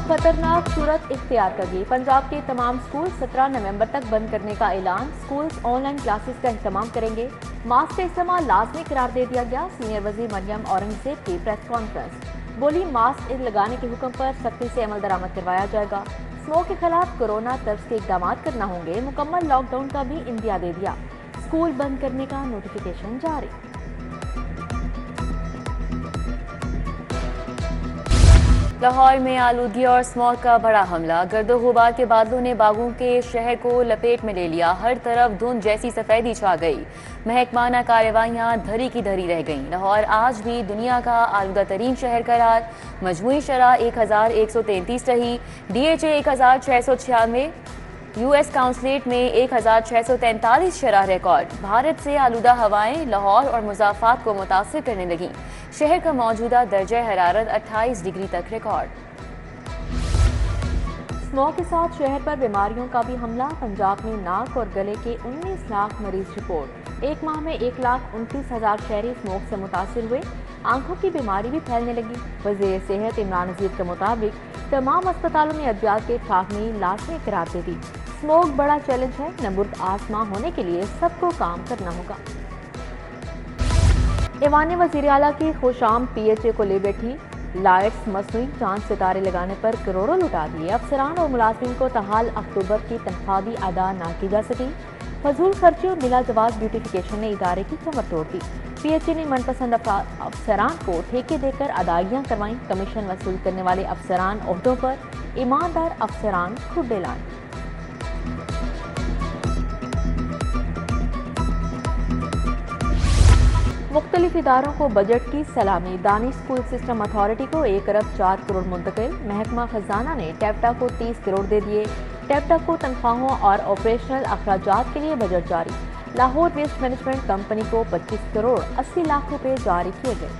खतरनाक सूरत इख्तियार कर गई। पंजाब के तमाम स्कूल 17 नवंबर तक बंद करने का ऐलान। स्कूल्स ऑनलाइन क्लासेस का एहतमाम करेंगे। मास्क का इस्तेमाल लाजमी करार दे दिया गया। सीनियर वजीर मरियम औरंगजेब की प्रेस कॉन्फ्रेंस। बोली, मास्क लगाने के हुक्म पर सख्ती से अमल दरामद करवाया जाएगा। स्मोक के खिलाफ कोरोना तर्ज के इकदाम करना होंगे। मुकम्मल लॉकडाउन का भी इंदिया दे दिया। स्कूल बंद करने का नोटिफिकेशन जारी। लाहौर में आलूगी और स्मॉग का बड़ा हमला। गर्दो गुबार के बादलों ने बागों के शहर को लपेट में ले लिया। हर तरफ धुंध जैसी सफेदी छा गई। महकमाना कार्रवाइयां धरी की धरी रह गईं। लाहौर आज भी दुनिया का आलूदा तरीन शहर करार। मजमूई शरह 1133 रही। DHA 1696। US काउंसलेट में 1643 शरह रिकॉर्ड। भारत से आलूदा हवाएं लाहौर और मुजाफात को मुतासिर करने लगीं। शहर का मौजूदा दर्जा हरारत 28 डिग्री तक रिकॉर्ड। स्मॉग के साथ शहर पर बीमारियों का भी हमला। पंजाब में नाक और गले के 19 लाख मरीज रिपोर्ट। एक माह में 1,29,000 शहरी स्मॉग से मुतासिर हुए। आंखों की बीमारी भी फैलने लगी। वज़ीर सेहत इमरान नज़ीर के मुताबिक तमाम अस्पतालों में अद्वियात की फाहमी लाजमी करार दे दी। स्मॉग बड़ा चैलेंज है। नमुर्द आसमां होने के लिए सबको काम करना होगा। ईवान वज़ीर आला की खुशाम PHA को ले बैठी। लाइट्स मसनूई चांद सितारे लगाने पर करोड़ों लुटा दिए। अफसरान और मुलाजिम को तहाल अक्टूबर की तनख्वाह भी अदा ना की जा सकी। फजूल खर्ची और बिला जवाब ब्यूटिफिकेशन ने इदारे की कमर तोड़ दी। PHA ने मनपसंद अफसरान को ठेके देकर अदायगियां करवाईं। कमीशन वसूल करने वाले अफसरान ओहदों पर ईमानदार अफसरान खुड्डे लाएं। मुख्तलिफ इदारों को बजट की सलामी। दानिश स्कूल सिस्टम अथॉरिटी को 1 अरब 4 करोड़ मुंतकिल। महकमा खजाना ने टेप्टा को 30 करोड़ दे दिए। टेप्टा को तनख्वाहों और ऑपरेशनल अखराजात के लिए बजट जारी। लाहौर वेस्ट मैनेजमेंट कंपनी को 25 करोड़ 80 लाख रुपए जारी किए गए।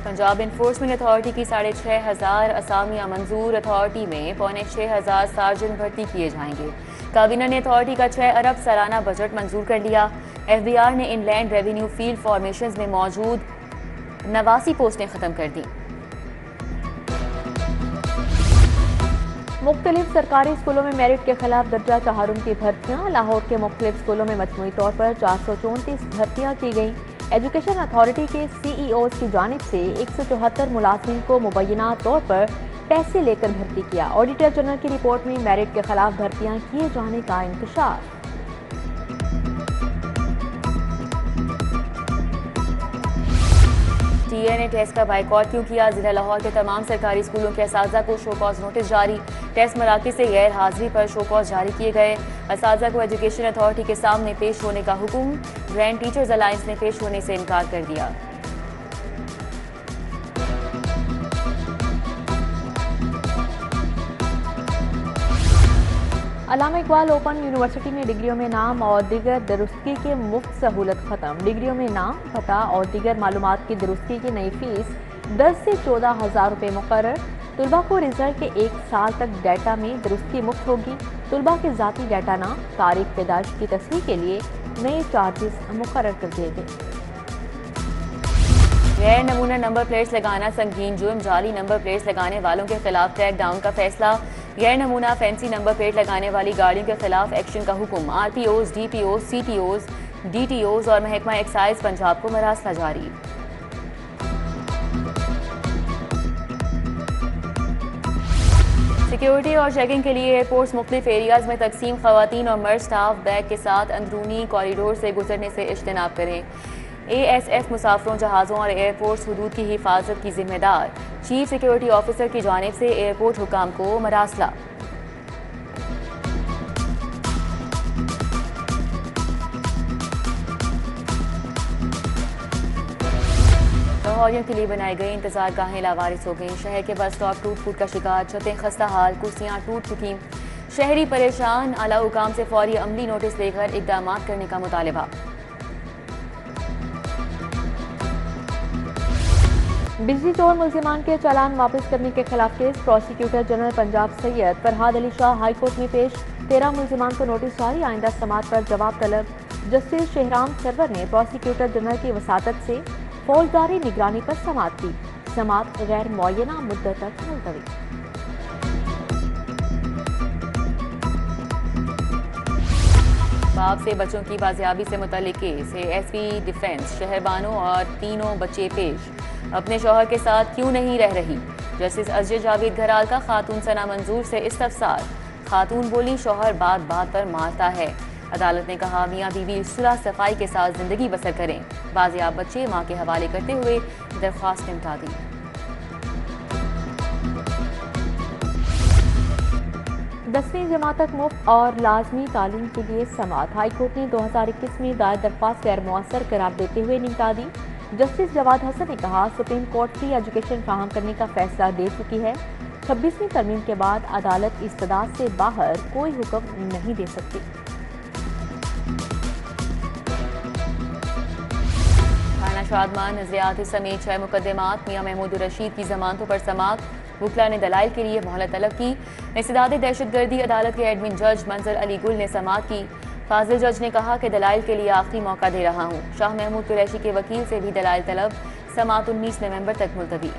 पंजाब इन्फोर्समेंट अथॉरिटी की 6,500 असामियां मंजूर। अथॉरिटी में 6,500 सार्जन भर्ती किए जाएंगे। काबीना ने अथॉरिटी का 6 अरब सालाना बजट मंजूर कर लिया। FBR ने इनलैंड रेवेन्यू फील्ड फॉर्मेशंस में मौजूद 89 पोस्टें खत्म कर दी। मुख्तलिफ सरकारी स्कूलों में मेरिट के खिलाफ दर्जा तहारुम की भर्तियां। लाहौर के मुख्तलिफ स्कूलों में मजमूई तौर पर 434 भर्तियां की गईं। एजुकेशन अथॉरिटी के CEOs की जानिब से 174 मुलाजिम को मुबैना तौर पर पैसे लेकर भर्ती किया। ऑडिटर जनरल की रिपोर्ट में मेरिट के खिलाफ भर्तियां किए जाने का इंकशाफ। TA ने टेस्ट का बाइकआउट क्यों किया? जिला लाहौर के तमाम सरकारी स्कूलों के असातिज़ा को शोकॉज नोटिस जारी। टेस्ट मराकज़ से गैर हाजिरी पर शोकॉज जारी किए गए। असातिज़ा को एजुकेशन अथॉरिटी के सामने पेश होने का हुक्म। ग्रैंड टीचर्स अलायंस ने पेश होने से इनकार कर दिया। अल्लामा इकबाल ओपन यूनिवर्सिटी में डिग्रियों में नाम और दीगर दुरुस्तगी के मुफ्त सहूलत खत्म। डिग्रियों में नाम, पता और दीगर मालूमात की दुरुस्तगी की नई फीस 10 से 14,000 रुपये मुकर्रर। तुलबा को रिजल्ट के 1 साल तक डाटा में दुरुस्तगी मुफ्त होगी। तुलबा के ज़ाती डाटा नाम, तारीख पैदाइश की तस्वीर के लिए नए चार्जेस मुकर्रर कर दिए गए। गैर नमूना नंबर प्लेट्स लगाना संगीन जुर्म। जाली नंबर प्लेट्स लगाने वालों के खिलाफ क्रैक डाउन का फैसला। गैर नमूना फैंसी नंबर प्लेट लगाने वाली गाड़ियों के खिलाफ एक्शन का हुक्म। RPOs, DPOs, CTOs, DTOs और महकमा एक्साइज पंजाब को मरासला जारी। सिक्योरिटी और चेकिंग के लिए एयरपोर्ट्स मुख्तलिफ एरियाज में तकसीम। खवातीन और मर्द स्टाफ बैग के साथ अंदरूनी कॉरिडोर से गुजरने से इज्तनाब करें। ASF मुसाफरों, जहाज़ों और एयरपोर्ट्स हदूद की हिफाजत की जिम्मेदार। चीफ सिक्योरिटी ऑफिसर की जानिब से एयरपोर्ट हुकाम को मरासला। लाहौरियों के लिए बनाई गई इंतजार गाहें लावारिस हो गई। शहर के बस स्टॉप टूट फूट का शिकार। छतें खस्ता हाल, कुर्सियां टूट चुकी। शहरी परेशान। आला हुकाम से फौरी अमली नोटिस लेकर इकदाम करने का मुतालबा। बिजली चोर मुल्जिमान के चालान वापस करने के खिलाफ case. Prosecutor general Punjab Syed Farhad Ali Shah high court में पेश। 13 मुल्जिमान को नोटिस जारी। आइंदा समात पर जवाब तलब। जस्टिस शहराम सरवर ने प्रोसिक्यूटर जनरल की वसातत से फौजदारी निगरानी पर समात की। समात गैर मुअय्यना मुद्दत तक मुलतवी। बाप से बच्चों की बाजियाबी से मुतल्लिक केस एसपी डिफेंस शहरबानो और तीनों बच्चे पेश, अपने शौहर के साथ क्यों नहीं रह रही। जस्टिस अजय जावेद घराल का खातून सना मंजूर से इस्तफसार, खातून बोली शौहर बात बात पर मारता है। अदालत ने कहा मियाँ बीवी सुलह सफाई के साथ जिंदगी बसर करें, बाजियाब बच्चे माँ के हवाले करते हुए दरख्वास्त निपटा दी। 10वीं जमात तक मुफ्त और लाजमी तालीम के लिए समात। हाईकोर्ट ने 2021 में दायर दरख्वास्त गैर मुअस्सर करार देते हुए निपटा दी। जस्टिस जवाद हसन ने कहा सुप्रीम कोर्ट फ्री एजुकेशन फराहम करने का फैसला दे चुकी है। 26वीं तरमीम के बाद अदालत इस्तदाद से बाहर कोई हुक्म नहीं दे सकती। थाना शादमान नजरियात समेत 6 मुकदमात मियाँ महमूद रशीद की जमानतों पर समात। वकला ने दलाइल के लिए मोहलत तलब की। इस्तिदाद दहशतगर्दी अदालत के एडमिन जज मंजर अली गुल ने समात की। फाजिल जज ने कहा कि दलाइल के लिए आखिरी मौका दे रहा हूँ। शाह महमूद कुरैशी के वकील से भी दलाइल तलब, समात 19 नवंबर तक मुलतवी।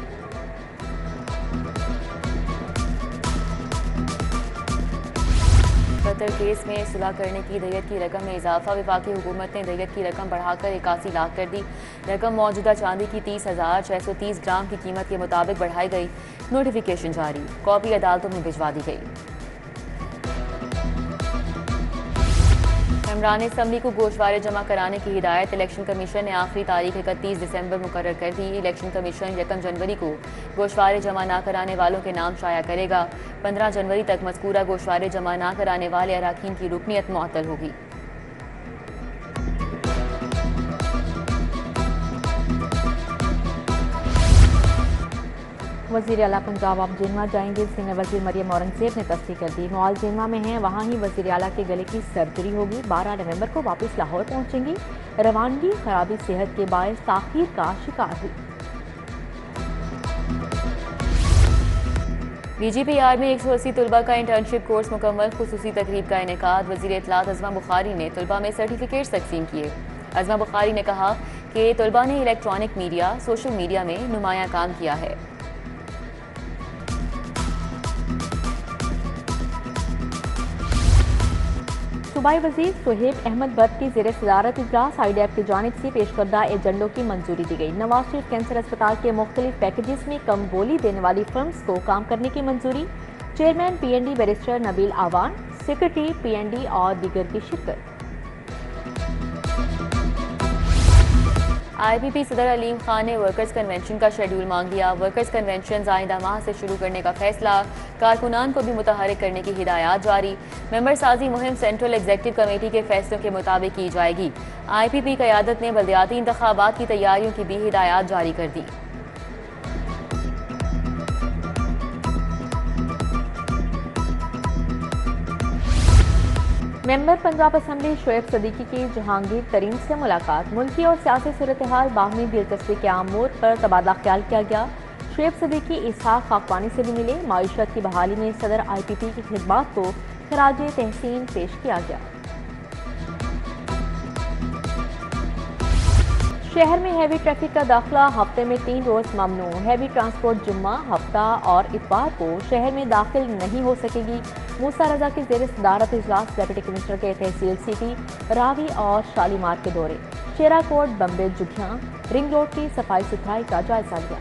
कत्ल केस में सुलह करने की दयत की रकम में इजाफा, वफाकी हुकूमत ने दयत की रकम बढ़ाकर 81 लाख कर दी। रकम मौजूदा चांदी की 30,630 ग्राम की कीमत के मुताबिक बढ़ाई गई। नोटिफिकेशन जारी, कॉपी अदालतों में भिजवा दी गई। मेंबरान असम्बली को गोशवारे जमा कराने की हिदायत, इलेक्शन कमीशन ने आखिरी तारीख 31 दिसंबर मुकर्रर कर दी। इलेक्शन कमीशन 1 जनवरी को गोशवारे जमा न कराने वालों के नाम शाया करेगा। 15 जनवरी तक मज़कूरा गोशवारे जमा न कराने वाले अरकान की रुकनियत मुअत्तल होगी। वज़ीर आला पंजाब अब जेनवा जाएंगे। सीनियर वज़ीर मरियम औरंगज़ेब ने तस्दीक कर दी। मॉल जेनवा में हैं, वहाँ ही वज़ीर आला के गले की सर्जरी होगी। 12 नवंबर को वापस लाहौर पहुँचेंगी। रवानगी खराबी सेहत के बायस ताख़ीर का शिकार हुई। BGPR में 180 तलबा का इंटर्नशिप कोर्स मुकम्मल, खुसूसी तकरीब का इनेकाद। वज़ीर इत्तलात अज़मा बुखारी ने तलबा में सर्टिफिकेट्स तकसीम किए। अज़मा बुखारी ने कहा कि तलबा ने इलेक्ट्रॉनिक मीडिया, सोशल मीडिया में नुमाया काम किया है। सूबाई वज़ीर सुहेब अहमद बट की ज़ेर सदारत इजलास IDF की जानिब से पेश करदा एजेंडों की मंजूरी दी गई। नवाज शरीफ कैंसर अस्पताल के मुख्तलिफ पैकेजेस में कम बोली देने वाली फर्म्स को काम करने की मंजूरी। चेयरमैन PND बैरिस्टर नबील आवान, सेक्रेटरी PND और दीगर की शिरकत। IPP सदर अलीम खान ने वर्कर्स कन्वेंशन का शेड्यूल मांग लिया। वर्कर्स कन्वेंशन आइंदा माह से शुरू करने का फैसला, कारकुनान को भी मुतहरिक करने की हिदायत जारी। मेंबर साजी मुहिम सेंट्रल एग्जीक्यूटिव कमेटी के फैसलों के मुताबिक की जाएगी। IPP क़यादत ने बल्दियाती इंतखाबात की तैयारियों की भी हिदायत जारी कर दी। मेंबर पंजाब असम्बली शोएब सदीकी की जहांगीर तरीन से मुलाकात। मुल्की और सियासी सूरत हाल, बाहमी दिलचस्पी के आमूर पर तबादला ख्याल किया गया। शोएब सदीकी इसहाक खाकवानी से भी मिले। माईशत की बहाली में सदर IPP की खिदमात को खराज तहसीन पेश किया गया। शहर में हैवी ट्रैफिक का दाखिला हफ्ते में 3 रोज ममनू। हैवी ट्रांसपोर्ट जुम्मा, हफ्ता और इतवार को शहर में दाखिल नहीं हो सकेगी। मूसा रजा की ज़ेर सदारत इजलास डिप्टी कमिश्नर के तहसील सिटी, रावी और शालीमार के दौरे। शेरा कोट, बम्बे, जुगियां, रिंग रोड की सफाई सुथराई का जायजा लिया।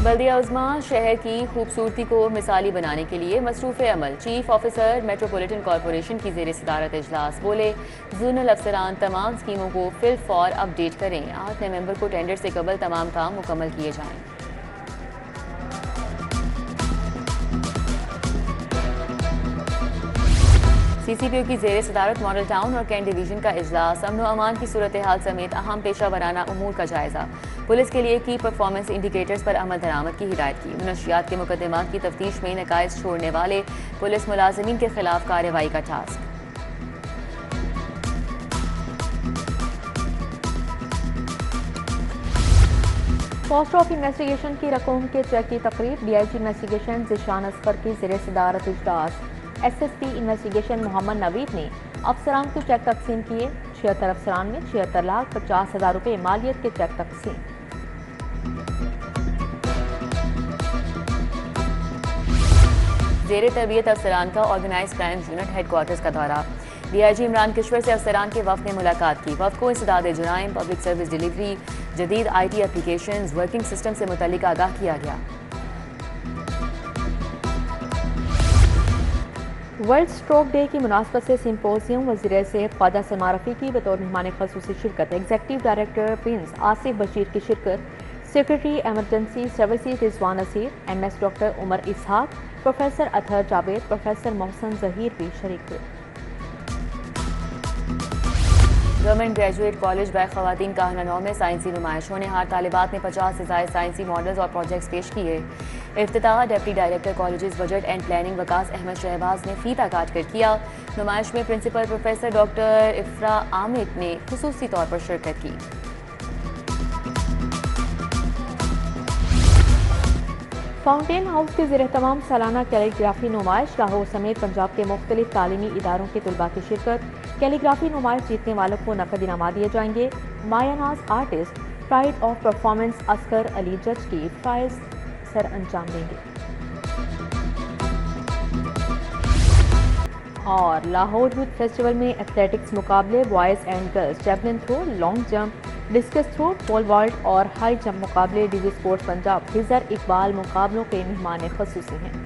बल्दिया उज़्मा शहर की खूबसूरती को मिसाली बनाने के लिए मसरूफ़ अमल। चीफ ऑफिसर मेट्रोपॉलिटन कॉरपोरेशन की ज़ेर सदारत इजलास। बोले जोनल अफसरान तमाम स्कीमों को फिल फॉर अपडेट करें। 8 नवंबर को टेंडर से कबल तमाम काम मुकम्मल किए जाएं। CCPO की ज़ेर सदारत मॉडल टाउन और कैंट डिवीजन का इजलास। अमन व अमान की सूरत हाल समेत अहम पेशा वराना उमूर का जायजा। पुलिस के लिए की परफॉर्मेंस इंडिकेटर्स पर अमल दरामद की हिदायत की। मुनशियात के मुकदमात की तफ्तीश में नकाइज छोड़ने वाले पुलिस मुलाजिमीन के खिलाफ कार्रवाई का टास्क। पोस्ट ऑफ इन्वेस्टिगेशन की रकम के चेक की तकरीब। DIG इन्वेस्टिगेशन ज़िशान असफर की ज़ेर सदारत इजलास। SSP इन्वेस्टिगेशन मोहम्मद नवीद ने अफसरान को चेक तकसीम किए। 76 अफसरान में 76,50,000 रुपये मालियत के चेक तकसीम। ज़ेरे तरबियत अफसरान का ऑर्गेनाइज क्राइम यूनिट हेडक्वार्टर्स का दौरा। DIG इमरान किश्वर से अफसरान के वफ़द ने मुलाकात की। वफ़द को इंसदाद जुराइम, पब्लिक सर्विस डिलीवरी, जदीद IT एप्लीकेशन, वर्किंग सिस्टम से मुतल्लिक आगाह किया गया। वर्ल्ड स्ट्रोक डे की मुनासबत से सिम्पोजियम वज़ीर सेहत ख्वाजा सलमा रफ़ी की बतौर मेहमान ख़ुसूसी शिरकत। Executive director Prince Asif Bashir की शिरकत, secretary emergency services Rizwan Naseer, MS doctor Umar Ishaq, professor Athar Javed, professor Mohsin Zaheer भी शरीक हुए। गवर्नमेंट ग्रेजुएट कॉलेज बैग खवातीन का हना 9 में साइंसी नुमाइश होने हार तालिबात ने 50 से ज़ायद साइंसी मॉडल्स और प्रोजेक्ट्स पेश किए। इफ्तिताह deputy director colleges budget and planning Waqas Ahmed Shahbaz ने फीता काट कर किया। नुमाइश में principal professor doctor Ifra Aamid ने खुसूसी तौर पर शिरकत की। फाउंटेन हाउस के ज़ेर तमाम सालाना कैलीग्राफी नुमाइश, लाहौर समेत पंजाब के मुख्तलिफ तालीमी इदारों के तुलबा की शिरकत। कैलीग्राफी नुमाइश जीतने वालों को नकद इनाम दिए जाएंगे। मायानाज artist pride of performance Asghar Ali जज की प्राइज सर अंजाम देंगे। और लाहौर यूथ फेस्टिवल में एथलेटिक्स मुकाबले, boys and girls javelin throw, long jump, discus throw, pole vault और हाई जंप मुकाबले। DG स्पोर्ट्स पंजाब हिजर इकबाल मुकाबलों के मेहमान ख़ुसूसी हैं।